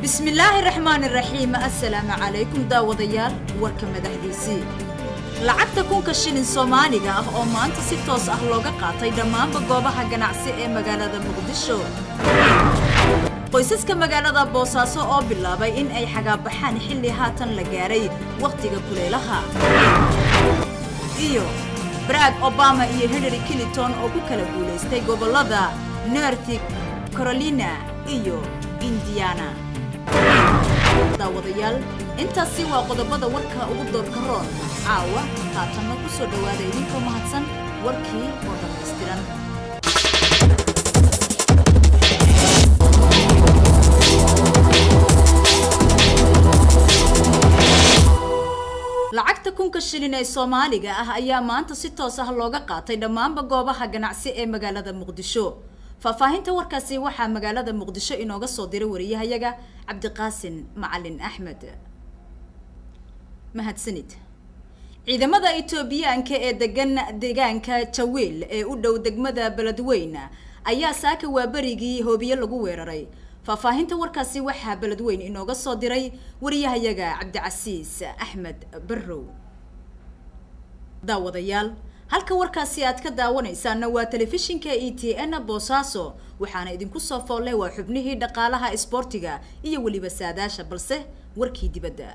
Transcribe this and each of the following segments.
بسم الله الرحمن الرحيم. السلام عليكم داوديال وركم مدحديسي lacagta kunka shilin Soomaaliga ah oo maanta si toos ah looga qaatay dhammaan goobaha ganacsi ee magaalada Muqdisho. qoysaska magaalada Boosaaso oo bilaabay in ay xagaabaxaan xilli haatan la gaaray waqtiga kuleelaha. iyo Barack Obama iyo Hillary Clinton oo ku kala guuleystay gobolada North Carolina iyo Indiana. daawadayaal intaasi waa qodobada warka ugu doorka roon caawa haatanna ku soo dhawaada idinka mahadsan warkii oo dhammaystiran. lacagta kunka shilin ee Soomaaliga ah ayaa maanta si toos ah looga qaatay dhammaan goobaha ganacsi ee magaalada Muqdisho. faafahinta warkaasi waxaa magaalada Muqdisho inooga soo diray wariyahayaga Cabdiqaasin Macalin Axmed. mahadsanid. ciidamada Itoobiyaanka ee deegaanka Jaweel ee u dhow degmada Beledweyne ayaa saaka waabarigii hoobiye lagu weeraray. faafahinta warkaasi waxaa Beledweyne inooga soo diray wariyahayaga Cabdicasiis Axmed Barrow. daawadayaal halka warkaasi aad ka daawanaysaan waa telefishinka ETN Boosaaso waxaana idinku soo foolay waa xubnihii dhaqaalaha isboortiga iyo waliba saadaasha balse warkii dibadda.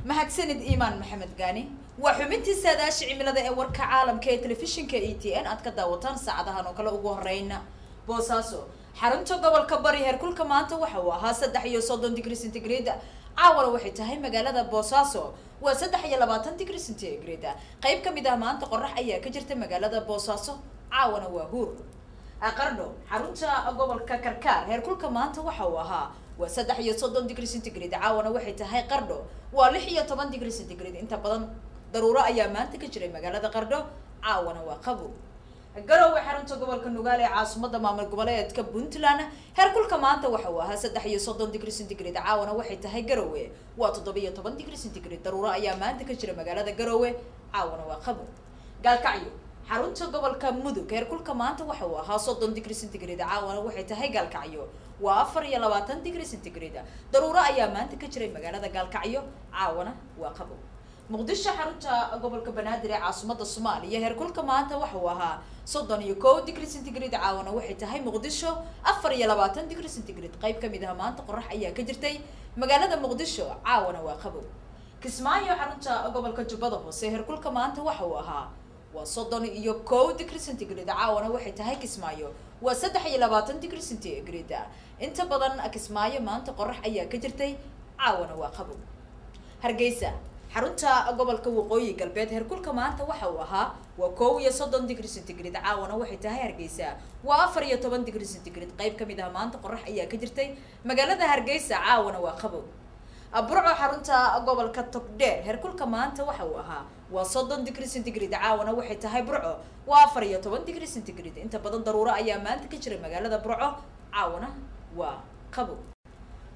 mahadsanid Iimaan Maxamed Gaani وحمنتي ساداش عملة ورك عالم كي تلفزيون كإيتين أتكدا وطن ساعدها نقله وجهرين بوساسو حرمتو قبل كبري هركل كمان توحوا صدحية صدن ديجري سنتيغريد عاول واحد تهي مجالة بوساسو وصدحية لباتن ديجري سنتيغريد قيب كم إذا ما أنت قرح أيه كجرت مجالة بوساسو عاون وهور أقرنو حرمتا قبل ككركار هركل كمان توحوا وصدحية صدن ديجري سنتيغريد عاون واحد تهي قرنو ولحية 8 ديجري سنتيغريد أنت بدن ضرورة أيامات تكجري مجالة قردو عاونا وقبو قروا حرمتو قبل كنوغالي عاصمة مامل قبليات كبنتلان هركل كمان توحوها صدحية صدن ديجري سنتيغريد عاونا واحد تهي قروي وتضبية 8 ديجري سنتيغريد ضرورة أيامات تكجري مجالة قروي عاونا وقبو قال كعيو حرمتو قبل كمدو هركل كمان توحوها صدن ديجري سنتيغريد عاونا واحد تهي قال كعيو وافر يلواتن ديجري سنتيغريد ضرورة أيامات تكجري مجالة قال كعيو عاونا وقبو مقدشة حرمتا قبل كبنادري عاصمة الصومالية هركل كمان توحوها صدن يكو ديجري سنتيغريد عاونا وحيتا هاي مقدشة أفر يلواتن ديجري سنتيغريد قيب كميدها مان تقرح أيا كجرتي مقالة مقدشة عاونا وقبو كسمايو حرمتا قبل كجبضه هركل كمان توحوها وصدن يكو ديجري سنتيغريد عاونا وحيتا هاي كسمايو وصدح يلواتن ديجري سنتيغريد انت بدن كسمايو مان تقرح أيا كجرتي عاونا وقبو هرقيسة حرنتا قبل كوقوي قلبيت هركل كمان توحوها وكوية صدن ديجري سنتيغريد عاونا وحيتا هرقيسة وافر يا 8 ديجري سنتيغريد قيب كميدها مان تقرح أيا كجرتي مقالة هرقيسة عاونا وقبو أبرعو حرنتا قبل كتقدير هركل كمان توحوها وصدن ديجري سنتيغريد عاونا وحيتا هاي برعو وافر يا 8 ديجري سنتيغريد انت بدن ضرورة أيام مان تكجري مقالة برعو عاونا وقبو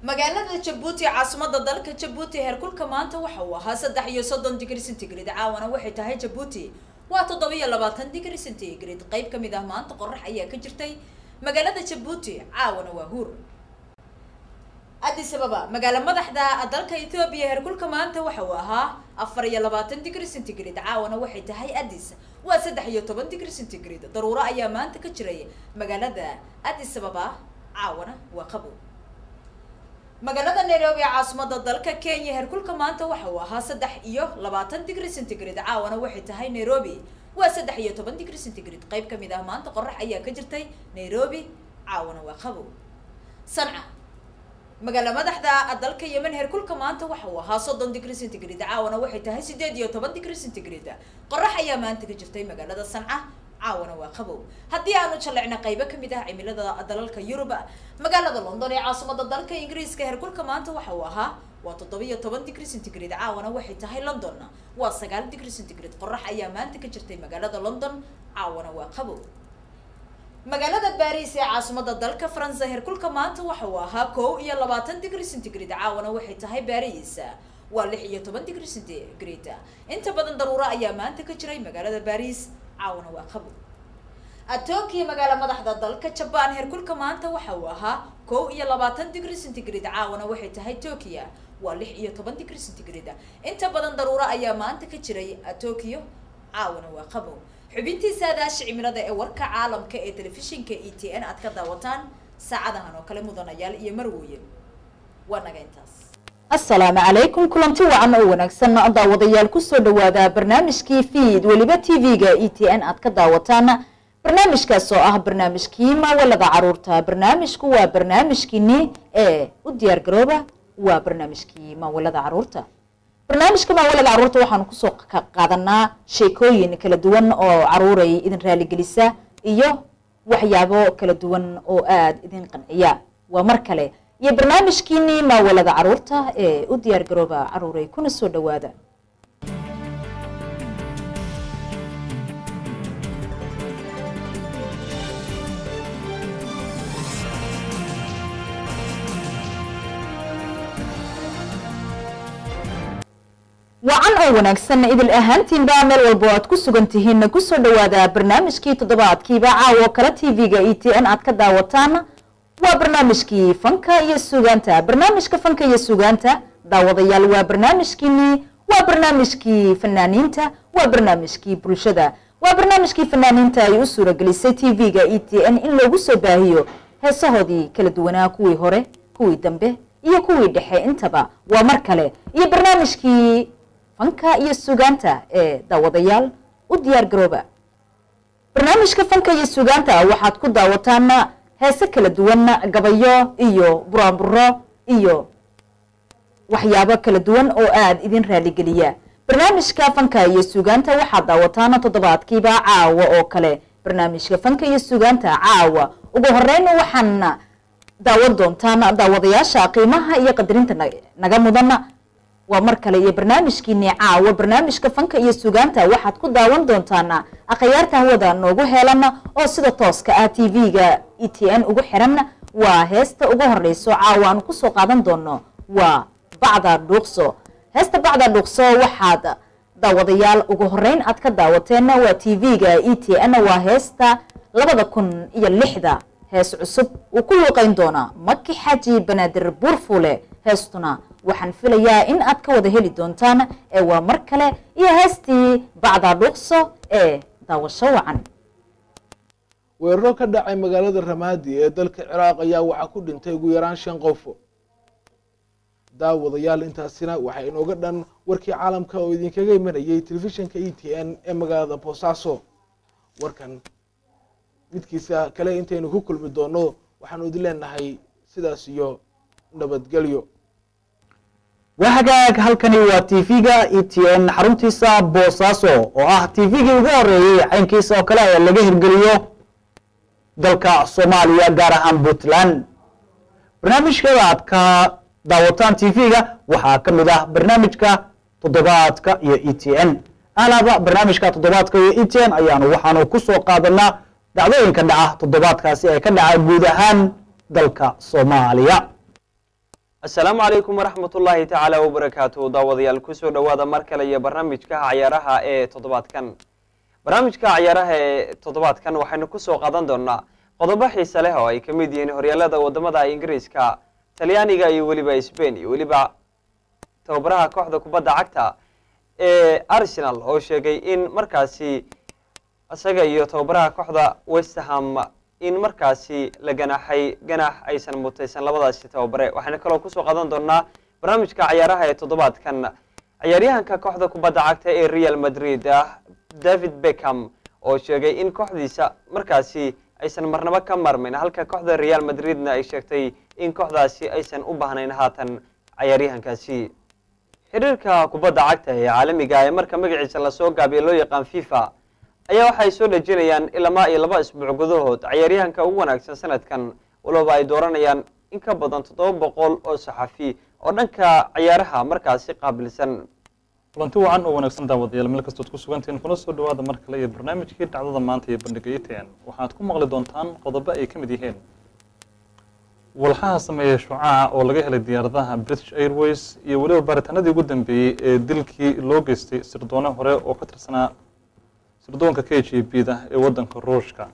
مجالة جبوتي عاصمة دلك جبوتي هركل كمان توحوها صدحية صدن ديجري سنتيغريد عاونا وحيتا هاي جبوتي وتضبية لباتن ديجري سنتيغريد قيب كميدها مان تقرح أيا كجرتي مجالة جبوتي عاونا وهور أدي سببا مجالة مدحدا دلك إثيوبيا هركل كمان توحوها أفريا لباتن ديجري سنتيغريد عاونا وحيتا هاي أديس وصدحية 8 ديجري سنتيغريد ضرورة أيا مان تكجري مجالة أدي سببا عاونا وقبو مقالة نيروبي عاصمة دلك كينيا هركل كمان توحوها صدح إيوه 20 ديجري سنتيغريد عاونا وحيتا هاي نيروبي وصدح إيوه 8 ديجري سنتيغريد قيب كميدها مان تقرح أيا كجرتي نيروبي عاونا وقبو صنعاء مقالة مدحدا دلك يمن هركل كمان توحوها صدن ديجري سنتيغريد عاونا وحيتا هاي 8 ديجري سنتيغريد قرح أيا مان تكجرتي مقالة صنعاء عاونا وقبو هدي أنا طلعنا قيبة كميدها عملة دلالك يوروبا مقالة لندن عاصمة دلالك إنجليز كهركل كمان توحوها waa 17 degree centigrade caawana waxay tahay London waa 9 degree centigrade qorax ayaa maanta ka jirtay magaalada London caawana waa qabow magaalada Paris ee caasimadda dalka France heerkulka maanta waxa uu ahaa 21 degree centigrade caawana waxay tahay Paris waa 16 degree centigrade inta badan daruuro ayaa maanta ka jiray magaalada Paris caawana waa qabow Tokyo magaala madaxda dalka Japan heerkulka maanta waxa uu ahaa 21 degree centigrade caawana waxay tahay Tokyo waa 16 degree centigrade inta badan daruuro ayaa maanta ka jiray Tokyo caawana waa qabow xubintii saadaasha cimilada ee warka caalamka ee telefishinka ETN aad ka daawataan saacadahan oo kale mudanayaal iyo marwooyin waa naga intaas السلام عليكم كلنتي وعنا ونكسنا داوديال كسو دوادا برنامجكي فيد وليبا تيفيغا ETN aad ka daawataan barnaamijkaas oo ah barnaamijkii ma walada caruurta barnaamijku waa barnaamijkiini ee u diyaar garooba waa barnaamijkii ma walada caruurta barnaamijka ma walada caruurta waxaan ku soo qaadanaa sheekooyin kala duwan oo caruuray idin raali gelisa iyo waxyaabo kala duwan oo aad idin qanciya waa mar kale iyo barnaamijkiini ma walada caruurta ee u diyaar garooba caruuray kuna soo dhawaada وعن أو ونكسن إذا الأهانتين بعمل والبوات كسو جنتهن كسو دوادا برنامج كي تضبعات كي باعا وكلا تيفيغا ETN أتكدا وطانا وبرنامج كي فنكا يسوغانتا برنامج كفنكا يسوغانتا داوضيال وبرنامج كيني وبرنامج كي فنانينتا وبرنامج كي برشدا وبرنامج كي فنانينتا يسورة جلسي تيفيغا ETN إن لو قسو باهيو هسهودي كلا دوانا كوي هوري كوي دنبه iyo kuwii dhexe intaba waa mar kale iyo barnaamijkii fanka iyo suugaanta ee daawadayaal u diyaar garooba barnaamijka fanka iyo suugaanta waxaad ku daawataan heeso kala duwan gabayo iyo buraanburo iyo waxyaabo kala duwan oo aad idin raali geliya barnaamijka fanka iyo suugaanta waxaad daawataan toddobaadkiiba caawa oo kale barnaamijka fanka iyo suugaanta caawa ugu horeyn waxaan daawad doontaan daawadayaasha qiimaha iyo qadarinta naga mudan waa mar kale iyo barnaamijkiini caawa barnaamijka fanka iyo suugaanta waxaad ku daawan doontaan aqayaarta hawada noogu heelan oo sida tooska ah TV-ga ETN ugu xiran waa heesta ugu horeyso caawa aan ku soo qaadan doono waa bacda dhuuqso heesta bacda dhuuqso waxaad daawadayaal ugu horeyn aad ka daawateen waa TV-ga ETN waa heesta 2006 hees cusub uu ku luqayn doona Maki Xaji Banaadir Buurfule heestuna waxaan filayaa in aad ka wada heli doontaan ee waa mar kale iyo heestii bacda dhuuqso ee daawasho wacan weeraro ka dhacay magaalada Ramaadi ee dalka Ciraaq ayaa waxa ku dhintay ugu yaraan 5 qof daawadayaal intaasina waxa inooga dhan warkii caalamka oo idinkaga imanayay telefishinka ETN ee magaalada Boosaaso warkan midkiisa kale intaynu ku kulmi doono waxaan u dileenahay sidaas iyo nabadgelyo وهاجاك halkani waa TV-ga ETN xaruntiisa Boosaaso oo ah TV-ga ugu horeeyay caynkiisa oo kale ee laga hirgeliyo dalka Soomaaliya gaar ahaan Puntland barnaamijka aad ka daawataan TV-ga waxa kamid ah barnaamijka toddobaadka iyo ETN alaba barnaamijka toddobaadka iyo ETN ayaanu waxaanu ku soo qaadanaa dacdooyinka dhaca toddobaadkaasi ee ka dhaca guud ahaan dalka Soomaaliya السلام عليكم ورحمة الله تعالى وبركاته داوديال كسو دوادا مركلة يا برنامجka عيارها ee toddobaadkan barnaamijka ciyaaraha ee toddobaadkan waxaynu ku soo qaadan doonaa qodobo xiiso leh oo ay kamid yihiin horyaalada wadamada Ingiriiska Talyaaniga iyo waliba Spain iyo waliba tababaraha kooxda kubadda cagta ee Arsenal oo sheegay in markaasi asaga iyo tababaraha kooxda West Ham in markaasi la ganax aysan mutaysan labadaasi tababare waxaana kale oo ku soo qaadan doonaa barnaamijka ciyaaraha ee toddobaadkan ciyaaryahanka kooxda kubadda cagta ee Real Madrid David Beckham oo sheegay in kooxdiisa markaasi aysan marnaba ka marmin halka kooxda Real Madridna ay sheegtay in kooxdaasi aysan u baahnayn haatan ciyaaryahankaasi xiriirka kubadda cagta ee caalamiga ee marka magaciisa la soo gaabiyo loo yaqaan FIFA ayaa waxay soo dhajinayaan ilaa 2 isbuuc gudahood ciyaaryahanka ugu wanaagsan sanadkan walba ay dooranayaan in ka badan 700 oo saxafi oo dhanka ciyaaraha markaasi qaabilsan. kulanti wacan oo wanaagsan daawadayaal meel kasta ku sugantiin kuna soo dhawaada mar kale ee barnaamijkii dhacdada maanta ee bandhiga ETN waxaad ku maqli doontaan qodobo ay ka mid yihiin walxaha sameeya shucaaca oo laga helay diyaaradaha British Airways iyo waliba baaritaanadii ugu dambeeyay ee dilkii loo geystay sirdoone hore oo ka tirsanaa sirdoonka KGB-da ee wadanka Ruushka.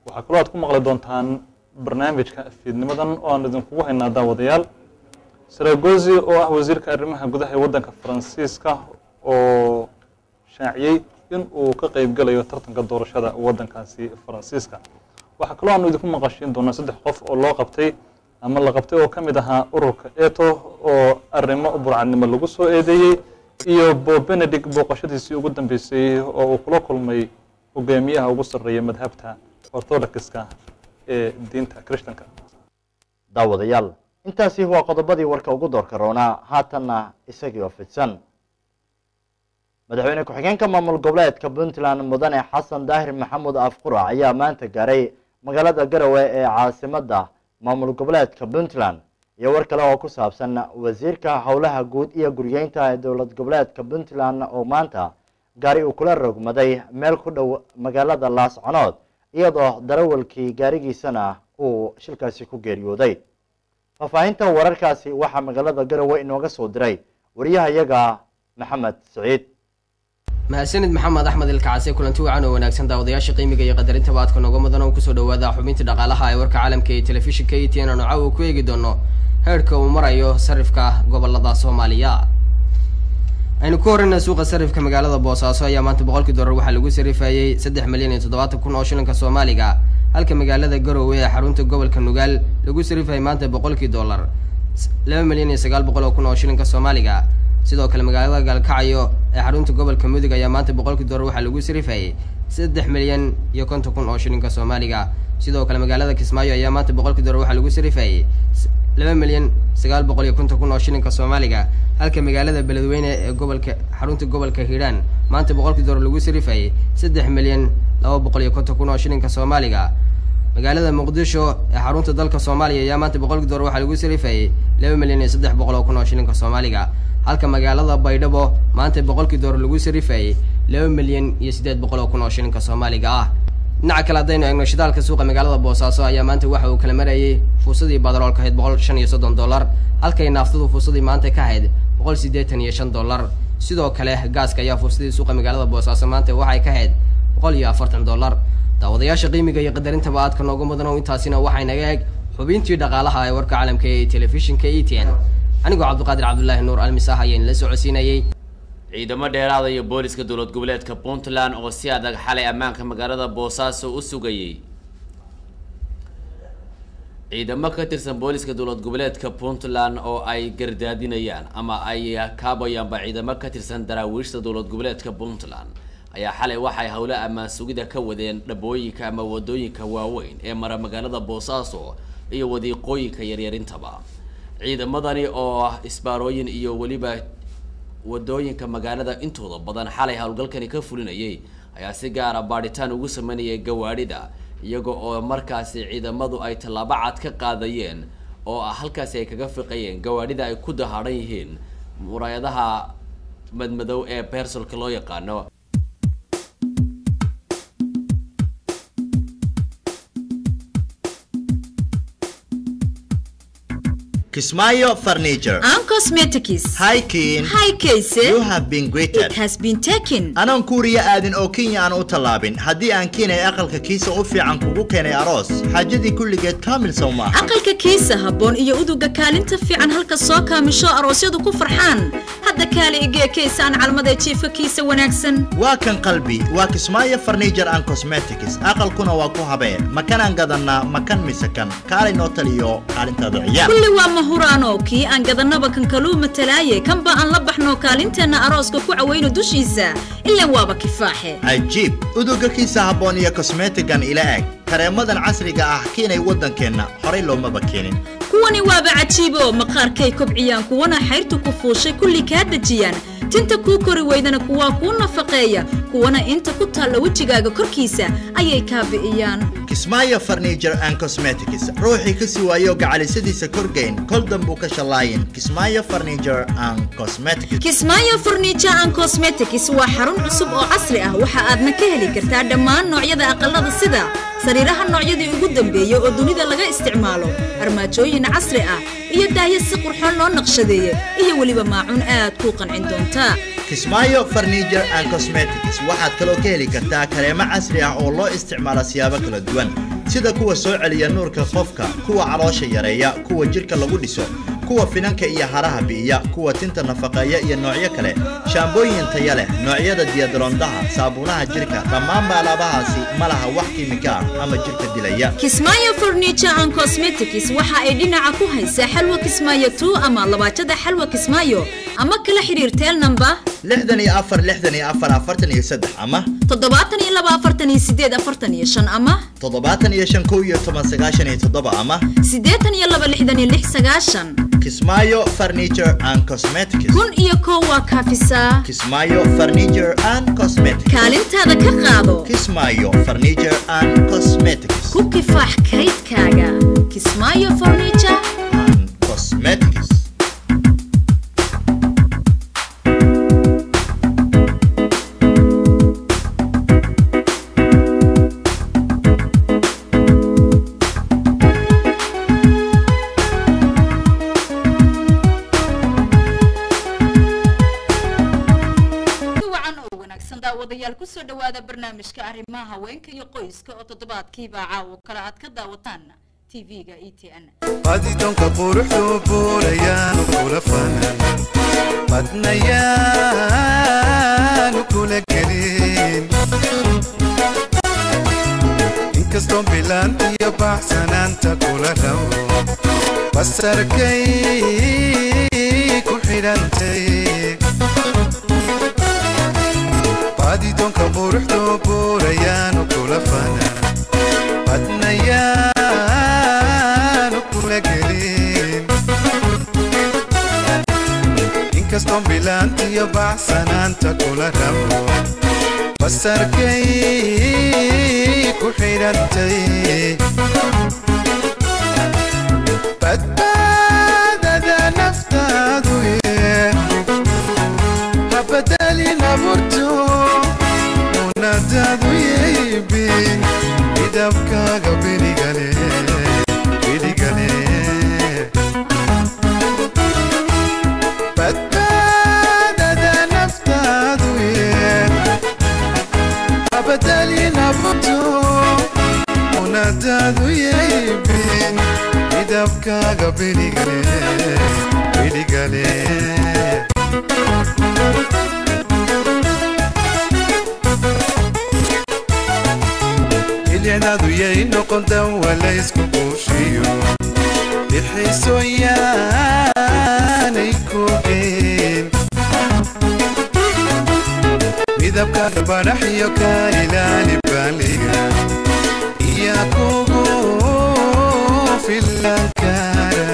waxaa kaloo aad ku maqli doontaan barnaamijka fiidnimadan oo aan idinkugu haynaa daawadayaal Sarkozy oo ah wasiirka arrimaha gudaha ee wadanka Faransiiska oo shaaciyay in uu ka qayb galayo tartanka doorashada wadankaasi Faransiiska. waxa kaloo aan idinku maqashin doonaa 3 qof oo loo qabtay ama la qabtay oo kamid ahaa ururka ETO oo arrimo burcadnimo lagu soo eedeeyay iyo Pope Benedict booqashadiisii ugu dambeysay oo uu kula kulmay hogaamiyaha ugu sarreeya madhabta Orthodox-ka ee diinta Kristaanka. daawadayaal intaasi waa qodobadii warka ugu doorka roona haatanna isagii oo fidsan madaxweyne ku-xigeenka maamul goboleedka Puntland mudane Xasan Daahir Maxamuud Afqura ayaa maanta gaaray magaalada Garowe ee caasimadda maamul goboleedka Puntland iyo war kale oo ku saabsan wasiirka howlaha guud iyo guryeynta ee dowlad goboleedka Puntland oo maanta gaari uu kula rogmaday meel ku dhow magaalada Laascanood iyadoo darawalkii gaarigiisana uu shilkaasi ku geeriyooday. faafahinta wararkaasi waxaa magaalada Garowe inooga soo diray wariyahayaga Maxamed Saciid. mahadsanid maxamed axmed ilkacase kulanti wacan oo wanaagsan daawadayaasha qiimiga iyo qadarinta baadka nooga mudan oo kusoo dhawaada xubinta dhaqaalaha ee warka caalamka ee telefishinka ETN oo caawa ku eegi doono heerka uu marayo sarifka gobolada Soomaaliya. aynu ku horreynaa suuqa sarifka magaalada Boosaaso ayaa maanta $100 waxaa lagu sarifayay 3,070,000 oo shilinka Soomaaliga halka magaalada Garowe ee xarunta gobolka Nugaal lagu sarifayay maanta $100 2,900,000 oo shilinka Soomaaliga. sidoo kale magaalada Galkacyo ee xarunta gobolka Mudug ayaa maanta $100 waxaa lagu sarifayay 3,050,000 oo shilinka Soomaaliga. sidoo kale magaalada Kismaayo ayaa maanta $100 waxaa lagu sarifayay 2,950,000 oo shilinka Soomaaliga halka magaalada Beledweyne ee gobolka xarunta gobolka Hiiraan maanta $100 lagu sarifayay 3,250,000 oo shilinka Soomaaliga. magaalada Muqdisho ee xarunta dalka Soomaaliya ayaa maanta $100 waxaa lagu sarifayay 2,300,000 oo shilinka Soomaaliga halka magaalada Baydhabo maanta $100 lagu sarifayay 2,800,000 oo shilinka Soomaaliga ah. dhinaca kale haddaynu eegno shidaalka suuqa magaalada Boosaaso ayaa maanta waxa uu kala marayay fuusadii badaroolka ahayd $135 halka naaftada fuusadii maanta ka ahayd $185. sidoo kale gaaska ayaa fuusadii suuqa magaalada Boosaaso maanta waxay ka ahayd $140. daawadayaasha qiimiga iyo qadarinta baadka nooga mudan oo intaasina waxay naga eeg xubintii dhaqaalaha ee warka caalamka ee telefishinka ETN anigoo Cabduqaadir Cabdullaahi Nuur Almisaah ayaan la socodsiinayay. ciidamo dheeraad iyo booliska dowlad goboleedka Puntland oo si adag xalay ammaanka magaalada Boosaaso u sugayay. ciidamo ka tirsan booliska dowlad goboleedka Puntland oo ay gardaadinayaan ama ay kaabayaan ciidamo ka tirsan daraawiishta dowlad goboleedka Puntland ayaa xalay waxay hawlo ammaan sugida ka wadeen dhabooyinka ama wadooyinka waaweyn ee mara magaalada Boosaaso iyo wadiiqooyinka yaryarintaba. ciidamadani oo isbaarooyin iyo waliba wadooyinka magaalada intooda badan xalay hawlgalkani ka fulinayay ayaa si gaar ah baadhitaan ugu sameynayay gawaadhida iyaga oo markaasi ciidamadu ay tallaabo cad ka qaadayeen oo halkaasi ay kaga fiqayeen gawaadhida ay ku dahaaran yihiin muraayadaha madmadow ee persolka loo yaqaano. Kismayo Furniture and Cosmetics. Hi King. Hi Casey. You have been greeted. It has been taken. Anaan kuuriya aadin oo Kenya aan u talaabin. Haddii aan keenay aqalka kiisa u fiican kugu keenay aroos. Xaajadii kulligeed kaamil sawma. Aqalka kiisa habboon iyo uduga kaalinta fiican halka soo kaamisho aroosyadu ku farxaan. Hadda kaali igee keysaan calmada jiifka kiisa wanaagsan. Waa kan qalbi. Waa Kismayo Furniture and Cosmetics. Aqalkuna waa ku habeen. Makanaan gadanaa makan misakan. Kaali noo taliyo kaalintaada ciyaar. Kulli waa mahuraano kii aan gadanaba kan kaluuma talaaye kan ba aan la baxno kaalinteena arooska ku caweyno dushiisa ilaa waaba kifaaxe. Ajiib. Uduga kiisa habboon iyo cosmetican ila eg. Kareemadan casriga ah keenay wadankeena horay looma keenin. kuwani waaba cajiibo maqaarkay kobciyaan kuwana xayrtu ku fuushay kulli ka dajiyaan tinta ku kori weydana kuwa ku nafaqeeya kuwana inta ku taal wajigaaga korkiisa ayay ka bi'iyaan. kismaayo furniture and cosmetics ruuxii ka sii waayo gacalisadiisa korgeyn kol danbuu ka shalaayin kismaayo furniture and cosmetics kismaayo furniture and cosmetics waa xarun cusub oo casri ah waxa aadna ka heli kartaa dhammaan noocyada aqalada sida sariiraha noocyadii ugu dambeeyay oo dunida laga isticmaalo armaajooyin casri ah iyo daahyo si qurxoon loo naqshadeeyay iyo waliba maacuun aad ku qancin doonta kismaayo furniture and cosmetics waxaad kaloo ka heli kartaa kareemo casri ah oo loo isticmaalo siyaabo kala duwan sida kuwa soo celiya nuurka qofka kuwa caloosha yareeya kuwa jirka lagu dhiso kuwa finanka iyo haraha biiya kuwa tinta nafaqeeya iyo noocyo kale shaambooyin tayo leh noocyada diyadorondaha saabuunaha jirka dhammaan alaabahaasi ma laha wax kiimika ah ama jirka dilaya kismaayo furniture and cosmetics waxa ay dhinaca ku haysaa xalwa kismaayo 2 ama labaajada xalwa kismaayo ama kala xiriir tel number 64 ama 72 ama 75 ama 82 kismaayo furniture and cosmetics kun iyo koow waa kaafisa kismaayo furniture and cosmetics kaalintaada ka qaado kismaayo furniture and cosmetics ku kifaax kaydkaaga kismaayo furniture and cosmetics wadayaal ku soo dhawaada barnaamijka arrimaha haweenka iyo qoyska oo toddobaadkiiba caawa kala aad ka daawataan TV-ga ETN qadiidonka quruxdu buurayaan kula fanan badnayaan kula gelin inkastoo bilaan iyo baxsanaanta kula rawo basarkay ku xidhantay qadiidonka quruxdu buurayaan kula fanan badnayaan kula gelin inkastoo bilaantiyo baxsanaanta kula rabo basarkay ku xidhantay badbaadada naftaadu habadalin aburto munadadu yeybin idabkaaga beligale badbaadada naftaadu habadalin aburto munadadu yeybin idabkaaga beligale ilyadaadu yay noqon dawa laysku buushiyo bixiisoyaanay kogeen midabkaaga badhax iyo ka ilaali baaliga iya kugu filankara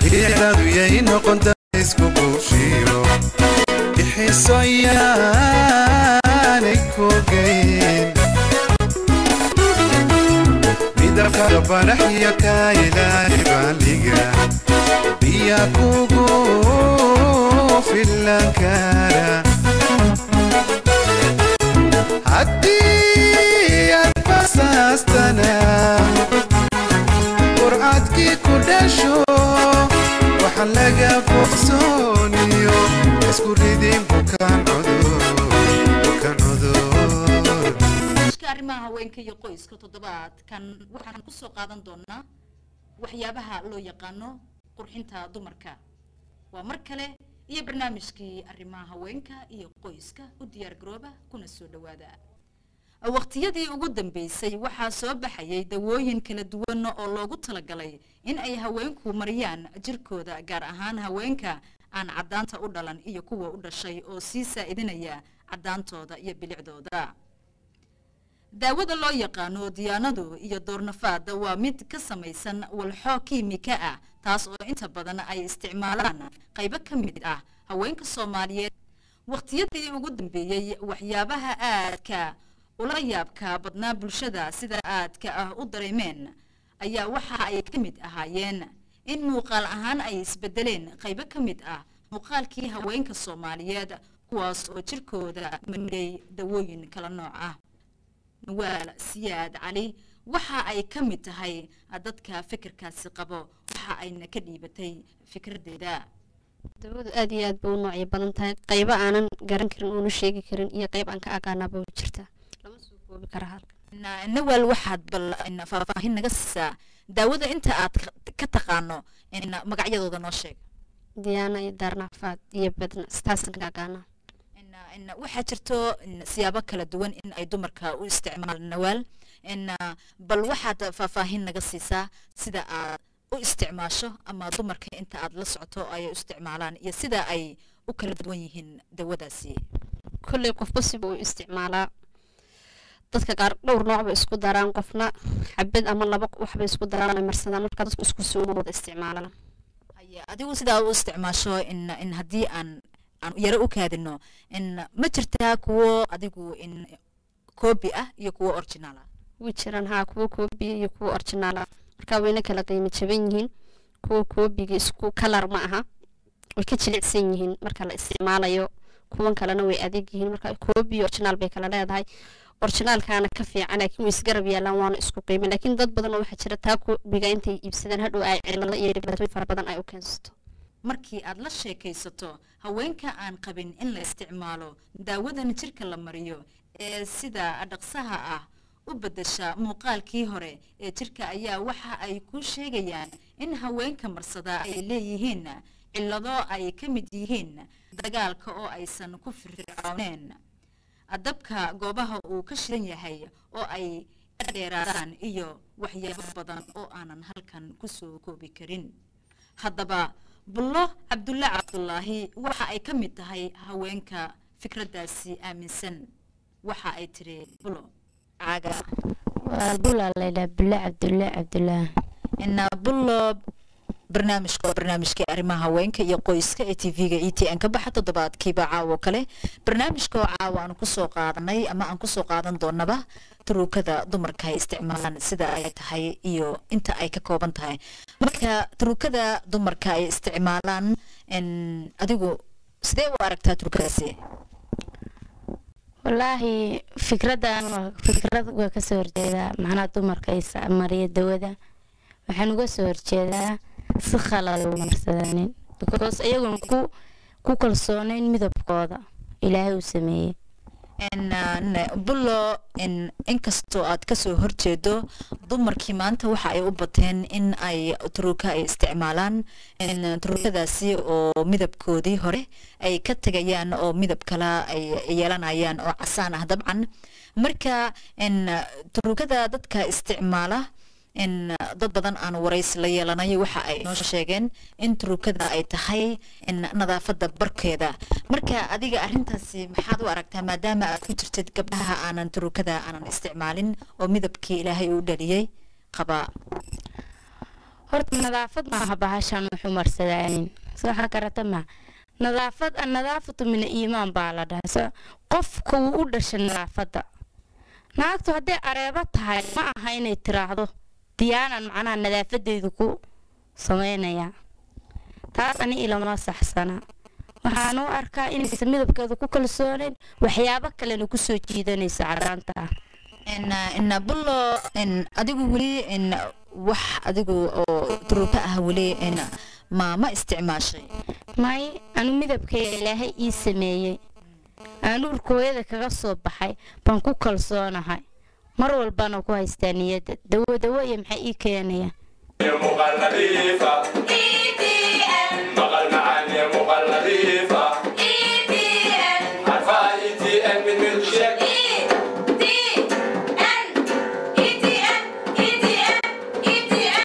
ilyadaadu yay noqon dawa laysku buushiyo bixiisoyaanay kogeen midabkaaga badhax iyo ka ilaali baaliga biya kugu filankara haddii aad basaastana qurcadkii ku dhasho waxa laga bogsooniyo isku ridin bukaan cudur arrimaha haweenka iyo qoyska toddobaadkan waxaan ku soo qaadan doonaa waxyaabaha loo yaqaano qurxinta dumarka waa mar kale iyo barnaamijkii arrimaha haweenka iyo qoyska u diyaar garooba kuna soo dhawaada waqtiyadii ugu dambeysay waxaa soo baxayay dawooyin kala duwan oo loogu talagalay in ay haweenku mariyaan jirkooda gaar ahaan haweenka aan cadaanta u dhalan iyo kuwa u dhashay oo sii saaidinaya cadaantooda iyo bilicdooda daawada loo yaqaano diyaanadu iyo doornafaada waa mid ka samaysan walxo kiimika ah taas oo inta badan ay isticmaalaan qaybo ka mid ah haweenka Soomaaliyeed waqtiyadii ugu dambeeyay waxyaabaha aadka ula yaabka badnaa bulshada sida aadka ah u dareemeen ayaa waxa ay ka mid ahaayeen in muuqaal ahaan ay isbedeleen qaybo ka mid ah muuqaalkii haweenka Soomaaliyeed kuwaas oo jirkooda maray dawooyin kala nooc ah. Nawaal Siyaad Cali waxa ay ka mid tahay dadka fikirkaasi qabo waxa ayna ka dhiibatay fikradeeda. dawadu aad iyo aad buu noocyo badan tahay qaybo aanan garan karin oo sheegi karin iyo qayb aan ka aqaanaba jirta lama soo koobi karo halka. Nawaal waxaad bal in faahfaahin naga siisaa daawada inta aad ka taqaano in magacyadooda noo sheeg. Diyaana iyo Darnafaad iyo Badna staasan ka aqaana. in waxa jirto siyaabo kala duwan in ay dumarka u isticmaalaan Nawaal bal waxaad faahfaahin naga siisaa sida aad u isticmaasho ama dumarka inta aad la socoto ay u isticmaalaan iyo sida ay u kala duwan yihiin dawadaasi. kulli qof basibu u isticmaalaa dadka qaar dhowr nooc ba isku daraan qofna xabad ama laba waxba isku daraan marsadaan marka dadku isku soo wada isticmaalaan. adigu sida u isticmaasho in hadii aan yara u kaadino in ma jirtaa kuwo adigu in copy ah iyo kuwo original ah. Wijiran ha kuwo copy iyo kuwo original ah marka wayna kala qiimo jaban yihiin kuwo copy isku color ma aha way ka jilicsan yihiin marka la isticmaalayo kuwan kalena way adeeg yihiin marka copy original bay kala leedahay original kana ka fiican laakiin way isgarab yaalaan waana isku qiimo laakiin dad badan waxa jira taa copy-ga intay iibsadaan hadhow ay cilado iyo dhibaatooyin fara badan ay u keensato. markii aad la sheekaysato haweenka aan qabin in la isticmaalo daawadan jirka la mariyo ee sida dhaqsaha ah u bedesha muuqaalkii hore ee jirka ayaa waxa ay ku sheegayaan in haweenka marsada ay leeyihiin cilado ay ka mid yihiin dagaalka oo aysan ku firfircooneen adabka goobaha uu ka shidan yahay oo ay dheeraadaan iyo waxyaabo badan oo aanan halkan ku soo koobi karin. haddaba Bullo Cabdulla Cabdullaahi waxa ay ka mid tahay haweenka fikradaasi aaminsan waxa ay tiri Bullo aaga waa Bullo Layla Bullo Cabdulla Bullo barnaamijka arrimaha haweenka iyo qoyska ee TV-ga ETN ka baxa toddobaadkiiba caawo kale barnaamijka caawa aan ku soo qaadanay ama aan ku soo qaadan doonaba turukada dumarka ay isticmaalaan sida ay tahay iyo inta ay ka kooban tahay. marka turukada dumarka ay isticmaalaan adigu sidee u aragtaa turukadaasi? wallaahi fikradan waa ka soo horjeedaa macnaha dumarka ay mariya dawada waxaan uga soo horjeedaa si khalad u marsadaan because ayagu ku kalsoonayn midabkooda ilaahay uu sameeyay. Bullo inkastoo aad ka soo horjeedo dumarkii maanta waxa ay u bateen in ay turuka ay isticmaalaan turukadaasi oo midabkoodii hore ay ka tagayaan oo midab kale ay yeelanayaan oo casaan ah dabcan. marka turukada dadka isticmaala dad badan aan warays la yeelanayo waxa ay noo sheegeen in turukada ay tahay nadaafada barkeeda. marka adiga arintaasi maxaad u aragtaa maadaama aad ku jirtid gabdhaha aanan turukada aanan isticmaalin oo midabkii ilaahay u dhaliyay qaba? horta nadaafad ma aha bahashan wuxuu marsadaan soo xakarata ma nadaafatu min iimaan baa la dhahaa qofku uu u dhashay nadaafada. naagtu haddii areeba tahay ma aha inay tiraahdo diyaanan macnaha nadaafadeedu ku sameynaya taas ani ilama saxsana. waxaan u arkaa inaysan midabkeedu ku kalsoonayn waxyaabo kalena ku soo jiidanaysa cadaanta ah. Bullo adigu weli wax adigu oo turuka ah weli ma isticmaashay? may anu midabkeeda ilaahay ii sameeyay aanu urkooyada kaga soo baxay baan ku kalsoonahay mar walbana ku haystaa niyada dawo iyo maxay ii keenayaan